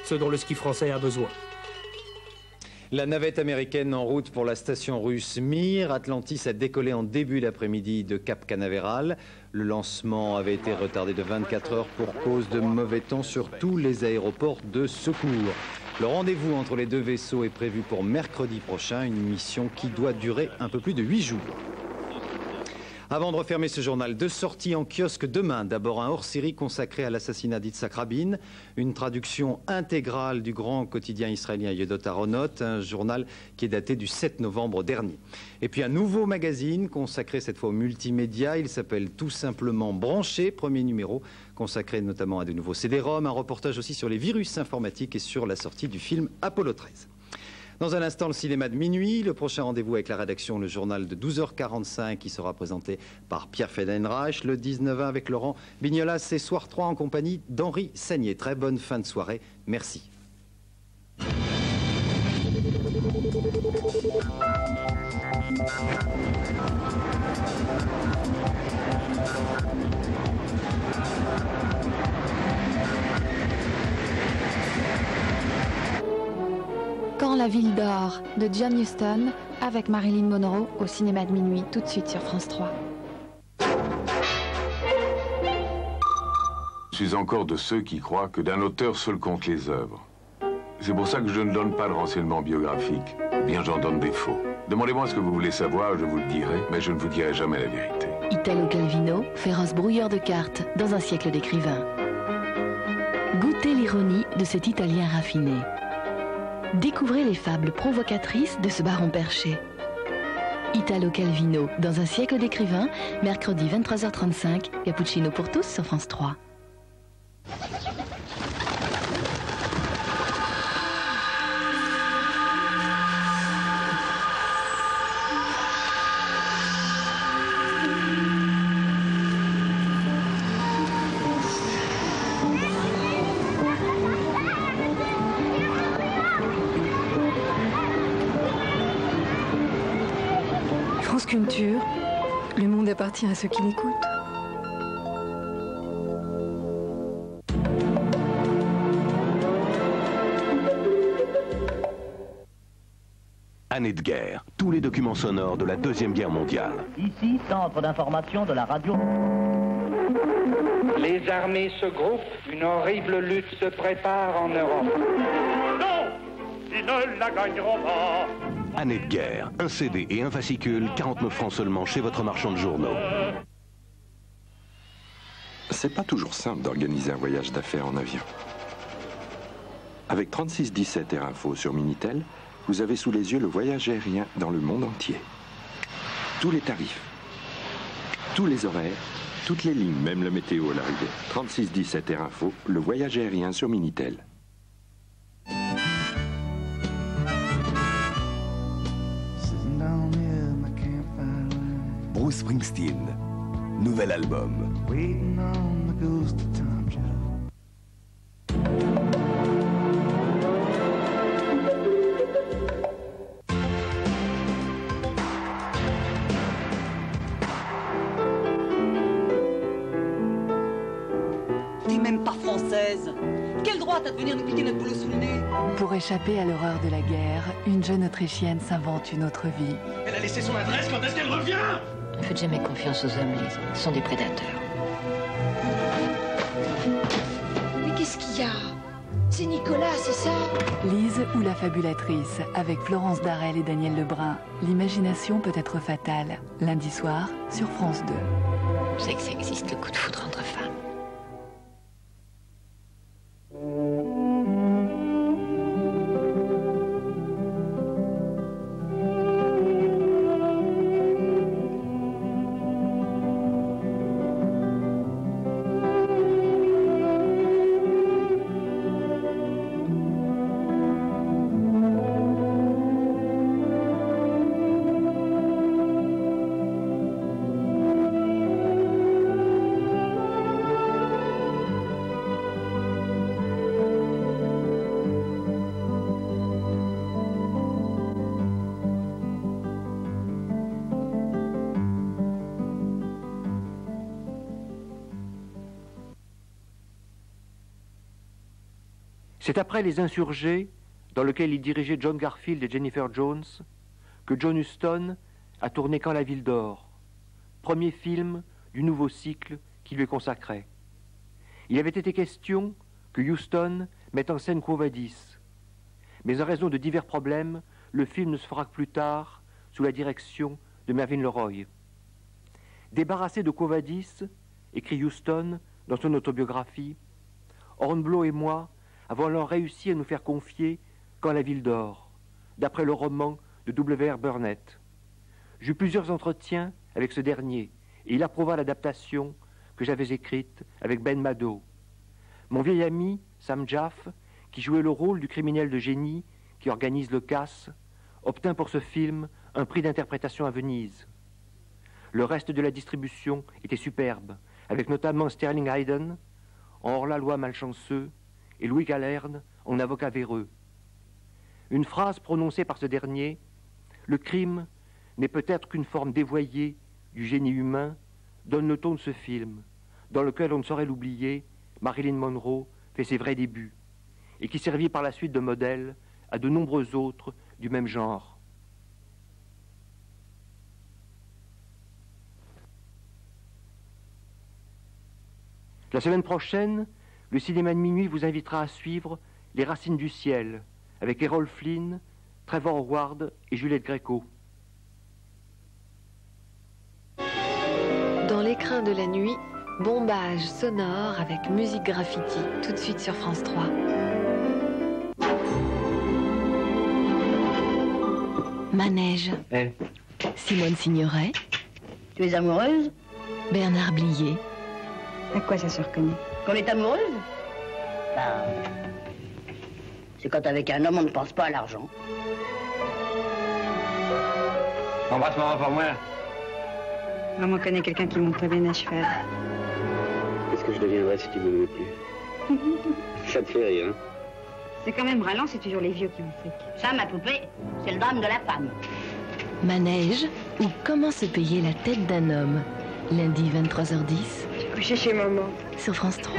ce dont le ski français a besoin. La navette américaine en route pour la station russe Mir. Atlantis a décollé en début d'après-midi de Cap Canaveral. Le lancement avait été retardé de 24 heures pour cause de mauvais temps sur tous les aéroports de secours. Le rendez-vous entre les deux vaisseaux est prévu pour mercredi prochain, une mission qui doit durer un peu plus de 8 jours. Avant de refermer ce journal, deux sorties en kiosque demain. D'abord un hors-série consacré à l'assassinat d'Yitzhak Rabin, une traduction intégrale du grand quotidien israélien Yedot Aharonot, un journal qui est daté du 7 novembre dernier. Et puis un nouveau magazine consacré cette fois au multimédia, il s'appelle tout simplement Branché, premier numéro, consacré notamment à de nouveaux CD-ROM, un reportage aussi sur les virus informatiques et sur la sortie du film Apollo 13. Dans un instant, le cinéma de minuit. Le prochain rendez-vous avec la rédaction, le journal de 12h45 qui sera présenté par Pierre Feldenreich. Le 19h avec Laurent Bignolas, c'est Soir 3 en compagnie d'Henri Sagnier. Très bonne fin de soirée. Merci. Quand la ville dort de John Huston avec Marilyn Monroe au cinéma de minuit tout de suite sur France 3. Je suis encore de ceux qui croient que d'un auteur seul comptent les œuvres. C'est pour ça que je ne donne pas de renseignements biographiques. Bien, j'en donne des faux. Demandez-moi ce que vous voulez savoir, je vous le dirai, mais je ne vous dirai jamais la vérité. Italo Calvino, féroce brouilleur de cartes dans un siècle d'écrivains. Goûtez l'ironie de cet Italien raffiné. Découvrez les fables provocatrices de ce baron perché. Italo Calvino, dans un siècle d'écrivains, mercredi 23h35, Cappuccino pour tous sur France 3. France Culture, le monde appartient à ceux qui l'écoutent. Année de guerre, tous les documents sonores de la Deuxième Guerre mondiale. Ici, centre d'information de la radio. Les armées se groupent, une horrible lutte se prépare en Europe. Non, ils ne la gagneront pas. Année de guerre, un CD et un fascicule, 49 francs seulement chez votre marchand de journaux. C'est pas toujours simple d'organiser un voyage d'affaires en avion. Avec 3617 Air Info sur Minitel, vous avez sous les yeux le voyage aérien dans le monde entier. Tous les tarifs, tous les horaires, toutes les lignes, même la météo à l'arrivée. 3617 Air Info, le voyage aérien sur Minitel. Bruce Springsteen, nouvel album. T'es même pas française. Quel droit t'as de venir nous piquer notre boulot sous le nez? Pour échapper à l'horreur de la guerre, une jeune Autrichienne s'invente une autre vie. Elle a laissé son adresse, quand est-ce qu'elle revient? Ne faites jamais confiance aux hommes, Lise. Ce sont des prédateurs. Mais qu'est-ce qu'il y a? C'est Nicolas, c'est ça? Lise ou la fabulatrice, avec Florence Darel et Daniel Lebrun. L'imagination peut être fatale. Lundi soir, sur France 2. Vous savez que ça existe, le coup de foudre entre femmes. C'est après Les Insurgés, dans lequel il dirigeait John Garfield et Jennifer Jones, que John Huston a tourné Quand la ville dort, premier film du nouveau cycle qui lui est consacré. Il avait été question que Huston mette en scène Quo Vadis, mais en raison de divers problèmes, le film ne se fera que plus tard sous la direction de Mervyn LeRoy. Débarrassé de Quo Vadis, écrit Huston dans son autobiographie, Hornblow et moi avons alors réussi à nous faire confier Quand la ville dort, d'après le roman de W.R. Burnett. J'eus plusieurs entretiens avec ce dernier et il approuva l'adaptation que j'avais écrite avec Ben Maddow. Mon vieil ami, Sam Jaff, qui jouait le rôle du criminel de génie qui organise le casse, obtint pour ce film un prix d'interprétation à Venise. Le reste de la distribution était superbe, avec notamment Sterling Hayden, en hors-la-loi malchanceux, et Louis Galerne, en avocat véreux. Une phrase prononcée par ce dernier, « Le crime n'est peut-être qu'une forme dévoyée du génie humain », donne le ton de ce film, dans lequel on ne saurait l'oublier, Marilyn Monroe fait ses vrais débuts, et qui servit par la suite de modèle à de nombreux autres du même genre. La semaine prochaine, le cinéma de minuit vous invitera à suivre Les Racines du ciel, avec Errol Flynn, Trevor Howard et Juliette Gréco. Dans l'écrin de la nuit, bombage sonore avec musique graffiti, tout de suite sur France 3. Manège. Simone Signoret. Tu es amoureuse? Bernard Blier. À quoi ça se reconnaît? Qu'on est amoureuse? Ben, c'est quand avec un homme on ne pense pas à l'argent. Embrasse-moi pour moi. Maman connaît quelqu'un qui monte bien à cheval. Qu'est-ce que je deviendrais si tu ne m'aimais plus? Ça te fait rire, hein? C'est quand même ralent, c'est toujours les vieux qui ont fait. Ça, ma poupée, c'est le drame de la femme. Manège ou Comment se payer la tête d'un homme. Lundi 23h10. J'ai couché chez maman. Sur France 3.